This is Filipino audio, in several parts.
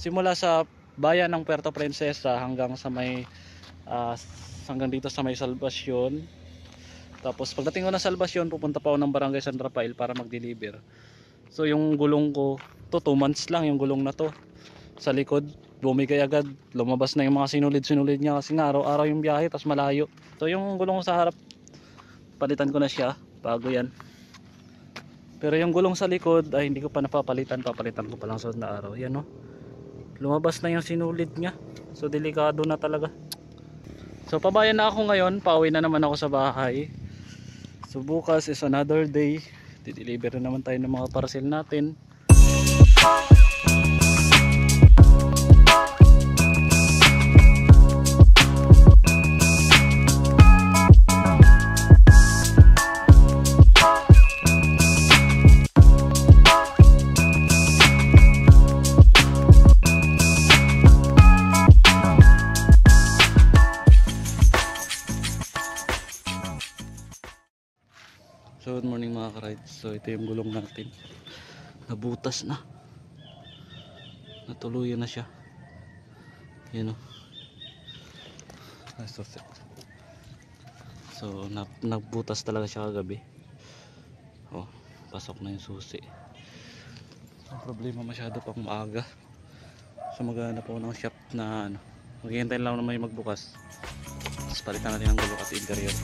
simula sa bayan ng Puerto Princesa hanggang sa may hanggang dito sa may Salvacion. Tapos pagdating ko ng Salvacion, pupunta pa ako ng Barangay San Rafael para mag-deliver. So yung gulong ko, 2 months lang yung gulong na to. Sa likod, bumigay agad, lumabas na yung mga sinulid-sinulid niya kasi nga araw-araw yung biyahe, tas malayo. So yung gulong ko sa harap, palitan ko na siya, bago yan. Pero yung gulong sa likod ay hindi ko pa napapalitan, papalitan ko pa lang sa na araw. Yan, no? Lumabas na yung sinulid niya. So delikado na talaga. So pabayan na ako ngayon, pauwi na naman ako sa bahay. So bukas is another day, dideliver na naman tayo ng mga parcel natin. So good morning mga ka-rides. So ito yung gulong natin. Nabutas na. Natuluyan na siya. Yan o. So nagbutas talaga siya kagabi. Oh, pasok na yung susi. Ang problema masyado pang maaga. So maghanap ako ng shop na ano. Maghihintay lang na may magbukas. Tapos palitan natin ang gulong at interior.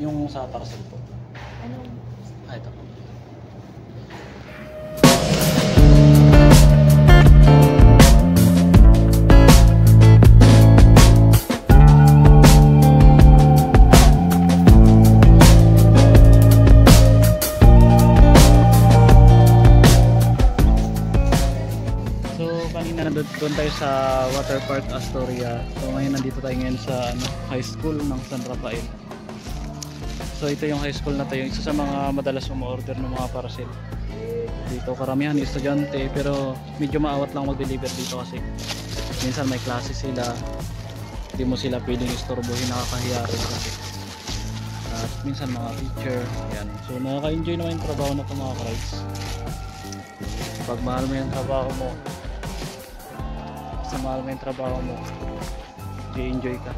Yung sa parcel po. Ano? Ito. So kanina doon tayo sa Water Park Astoria. So ngayon nandito tayo ngayon sa high school ng San Rafael. So ito yung high school na tayo, isa sa mga madalas umorder ng mga parcel. Dito karamihan estudyante pero medyo maawat lang mag-deliver dito kasi minsan may klase sila. Hindi mo sila pwedeng istorbohin, nakakahiya rin kasi. At minsan mga teacher, yan. So nakaka-enjoy naman yung trabaho na ito mga ka-rides. Pag mahal mo yung trabaho mo, sa mahal mo yung trabaho mo, enjoy ka.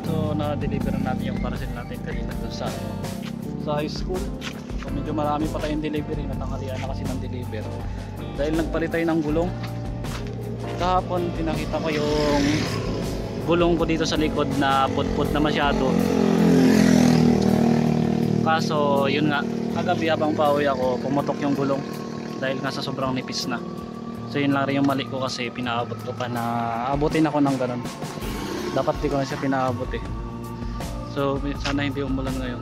So na-deliver na natin yung parcel natin kanina doon sa high school. So medyo marami pa tayong delivery, natanghalian na kasi ng deliver. Dahil nagpalit tayo ng gulong. Kahapon pinakita ko yung gulong ko dito sa likod na pudpud na masyado. Kaso yun nga, kagabi habang pauwi ako, pumutok yung gulong dahil nga sa sobrang nipis na. So yun lang rin yung mali ko kasi pinaabot ko pa na abutin ako ng ganun. Dapat di ko na siya pinaabot eh. So sana hindi umulan ngayon.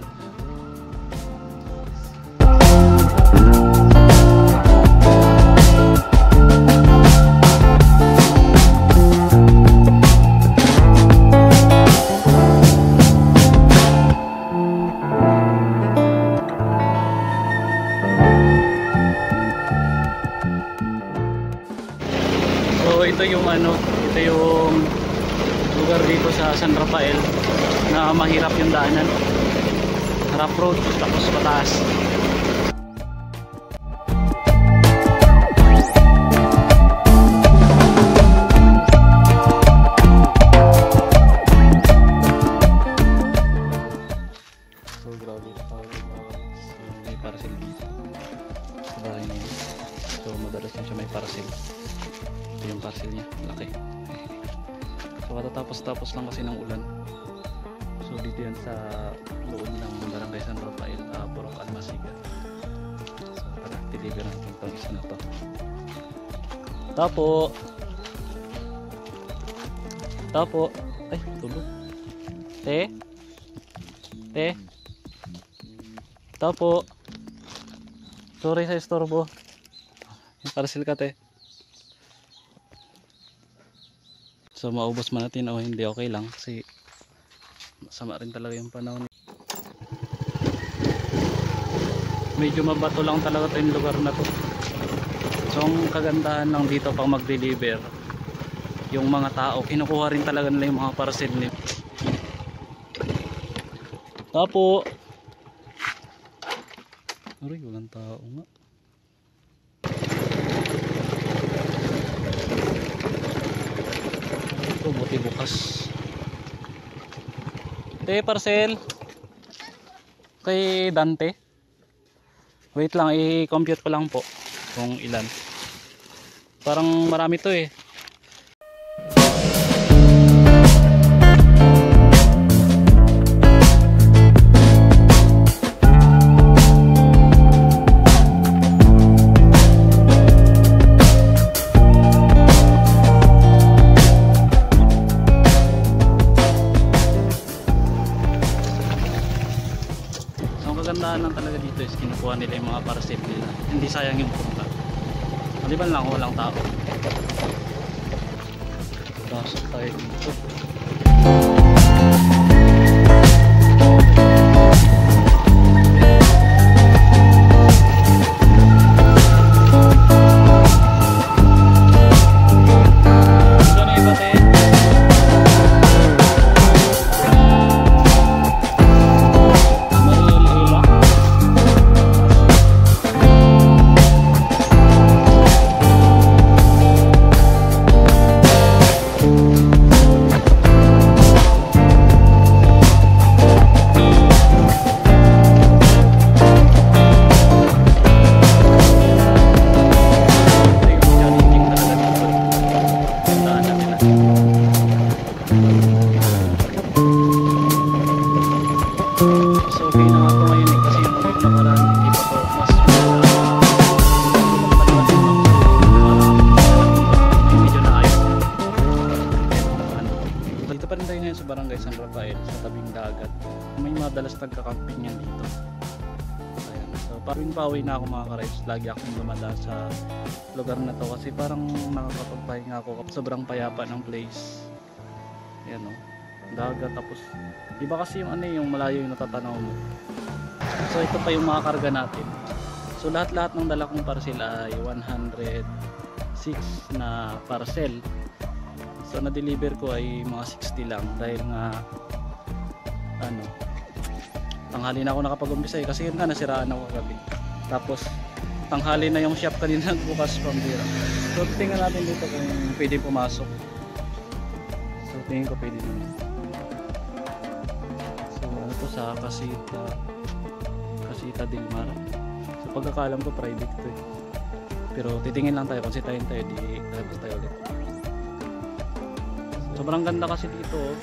So ito yung ito yung lugar dito sa San Rafael na mahirap yung daanan, rough road tapos mataas. So madalas na siya may parcel. Ito yung parcel niya, laki. So katatapos-tapos lang kasi ng ulan. So dito yan sa loob ng Barangay San Rafael, Borok Almasiga. So tara, deliver natin itong isa na to. Tapo. Ay, tulog. Te. Tapo. Sorry sa istorbo. Parcel ka, te. So maubos man natin o hindi, okay lang kasi masama rin talaga yung panahon. Medyo mabato lang talaga yung lugar na to. So ang kagandahan lang dito pag mag-deliver, yung mga tao kinukuha rin talaga nila yung mga parcel nila. Tapo. Aray, walang tao nga. Ito, buti bukas. Te, parcel kay Dante. Wait lang, i-compute ko lang po kung ilan. Parang marami to eh. Kagandahan lang talaga dito is kinukuha nila yung mga parcel nila, hindi sayang yung punta. Maliban lang walang tao. Pasok tayo dito. Sa Barangay San Rafael, sa tabing dagat. May madalas nagka-camping yan dito. Ayan. So pawing-pawi na ako mga ka-rides. Lagi akong dumadaan sa lugar na to kasi parang nakakapagpahinga ako. Sobrang payapa ng place. Ayan o. Dagat, tapos iba kasi yung yung malayo yung natatanaw mo. So ito pa yung mga karga natin. So lahat-lahat ng dala kong parcel ay 106 na parcel. So na-deliver ko ay mga 60 lang dahil nga tanghali na ako nakapag-umpisa kasi yun nga nasiraan ako kagabi. Tapos tanghali na yung shop kanina bukas pambira. So tingnan natin dito kung pwede pumasok. So tingin ko pwede naman. So ano to sa Casita Del Mar. So pagkakalam ko private to eh. Pero titingin lang tayo, kung sitahin tayo di tapos tayo ulit. Sobrang ganda kasi dito.